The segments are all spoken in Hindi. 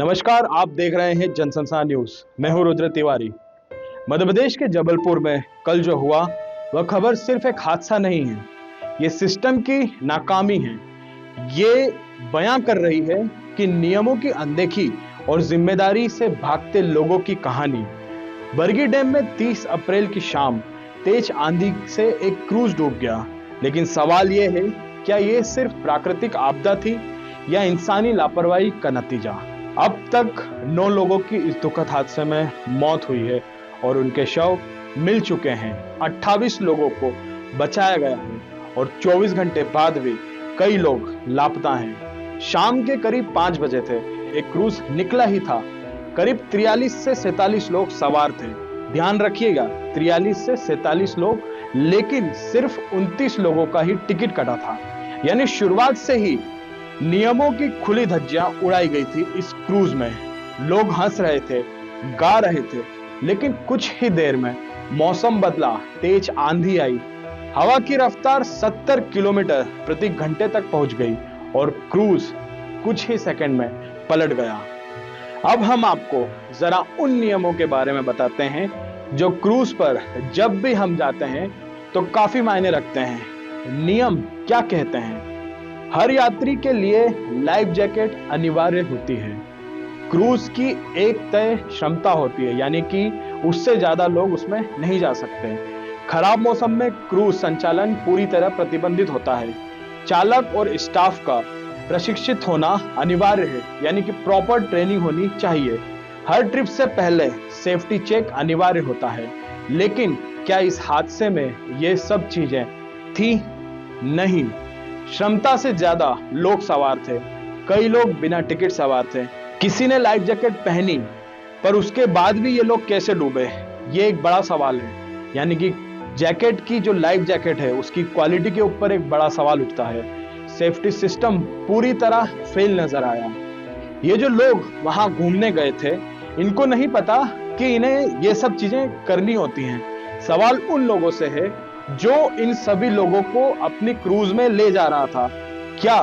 नमस्कार, आप देख रहे हैं जनसंसार न्यूज। मैं हूं रुद्र तिवारी। मध्य प्रदेश के जबलपुर में कल जो हुआ वह खबर सिर्फ एक हादसा नहीं है, ये सिस्टम की नाकामी है। ये बयां कर रही है कि नियमों की अनदेखी और जिम्मेदारी से भागते लोगों की कहानी। बरगी डैम में 30 अप्रैल की शाम तेज आंधी से एक क्रूज डूब गया, लेकिन सवाल यह है, क्या यह सिर्फ प्राकृतिक आपदा थी या इंसानी लापरवाही का नतीजा? अब तक 9 लोगों की इस दुखद हादसे में मौत हुई है और उनके शव मिल चुके हैं। 28 लोगों को बचाया गया है और 24 घंटे बाद भी कई लोग लापता हैं। शाम के करीब 5 बजे थे, एक क्रूज निकला ही था। करीब 43 से 47 लोग सवार थे। ध्यान रखिएगा, 43 से 47 लोग, लेकिन सिर्फ 29 लोगों का ही टिकट कटा था। यानी शुरुआत से ही नियमों की खुली धज्जियां उड़ाई गई थी। इस क्रूज में लोग हंस रहे थे, गा रहे थे, लेकिन कुछ ही देर में मौसम बदला, तेज आंधी आई, हवा की रफ्तार 70 किलोमीटर प्रति घंटे तक पहुंच गई और क्रूज कुछ ही सेकंड में पलट गया। अब हम आपको जरा उन नियमों के बारे में बताते हैं जो क्रूज पर जब भी हम जाते हैं तो काफी मायने रखते हैं। नियम क्या कहते हैं? हर यात्री के लिए लाइफ जैकेट अनिवार्य होती है। क्रूज की एक तय क्षमता होती है, यानी कि उससे ज्यादा लोग उसमें नहीं जा सकते। खराब मौसम में क्रूज संचालन पूरी तरह प्रतिबंधित होता है। चालक और स्टाफ का प्रशिक्षित होना अनिवार्य है, यानी कि प्रॉपर ट्रेनिंग होनी चाहिए। हर ट्रिप से पहले सेफ्टी चेक अनिवार्य होता है। लेकिन क्या इस हादसे में ये सब चीजें थी? नहीं। क्षमता से ज्यादा लोग सवार थे। कई लोग बिना टिकट सवार थे। किसी ने लाइफ जैकेट पहनी, पर उसके बाद भी ये लोग कैसे डूबे, ये एक बड़ा सवाल है। यानी कि जैकेट की जो लाइफ जैकेट है उसकी क्वालिटी के ऊपर एक बड़ा सवाल उठता है। सेफ्टी सिस्टम पूरी तरह फेल नजर आया। ये जो लोग वहां घूमने गए थे, इनको नहीं पता कि इन्हें ये सब चीजें करनी होती हैं। सवाल उन लोगों से है जो इन सभी लोगों को अपनी क्रूज में ले जा रहा था। क्या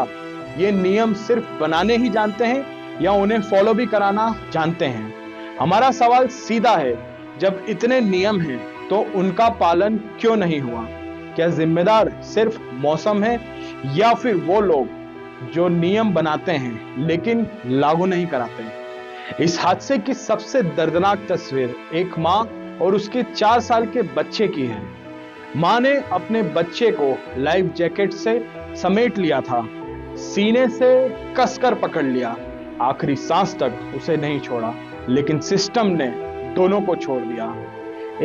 ये नियम सिर्फ बनाने ही जानते हैं या उन्हें फॉलो भी कराना जानते हैं? हमारा सवाल सीधा है, जब इतने नियम हैं तो उनका पालन क्यों नहीं हुआ? क्या जिम्मेदार सिर्फ मौसम है या फिर वो लोग जो नियम बनाते हैं लेकिन लागू नहीं कराते हैं? इस हादसे की सबसे दर्दनाक तस्वीर एक माँ और उसके 4 साल के बच्चे की है। माँ ने अपने बच्चे को लाइफ जैकेट से समेट लिया था, सीने से कसकर पकड़ लिया, आखिरी सांस तक उसे नहीं छोड़ा, लेकिन सिस्टम ने दोनों को छोड़ दिया।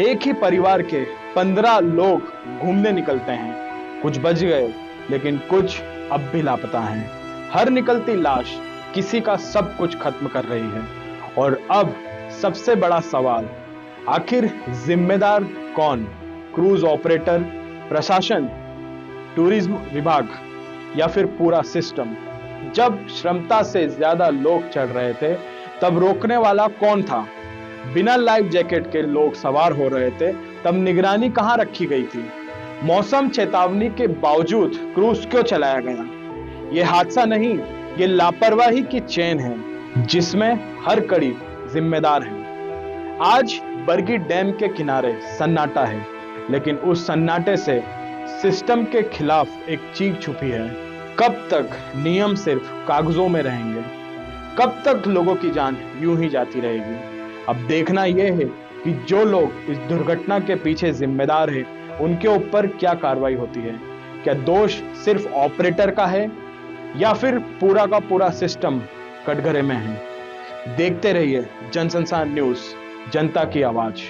एक ही परिवार के 15 लोग घूमने निकलते हैं। कुछ बच गए, लेकिन कुछ अब भी लापता हैं। हर निकलती लाश किसी का सब कुछ खत्म कर रही है। और अब सबसे बड़ा सवाल, आखिर जिम्मेदार कौन? क्रूज ऑपरेटर, प्रशासन, टूरिज्म विभाग या फिर पूरा सिस्टम? जब क्षमता से ज्यादा लोग चढ़ रहे थे तब रोकने वाला कौन था? बिना लाइफ जैकेट के लोग सवार हो रहे थे, तब निगरानी कहां रखी गई थी? मौसम चेतावनी के बावजूद क्रूज क्यों चलाया गया? ये हादसा नहीं, ये लापरवाही की चेन है जिसमें हर कड़ी जिम्मेदार है। आज बरगी डैम के किनारे सन्नाटा है, लेकिन उस सन्नाटे से सिस्टम के खिलाफ एक चीख छुपी है। कब तक नियम सिर्फ कागजों में रहेंगे? कब तक लोगों की जान यूं ही जाती रहेगी? अब देखना यह है कि जो लोग इस दुर्घटना के पीछे जिम्मेदार हैं, उनके ऊपर क्या कार्रवाई होती है। क्या दोष सिर्फ ऑपरेटर का है या फिर पूरा का पूरा सिस्टम कटघरे में है? देखते रहिए जनसंसार न्यूज, जनता की आवाज।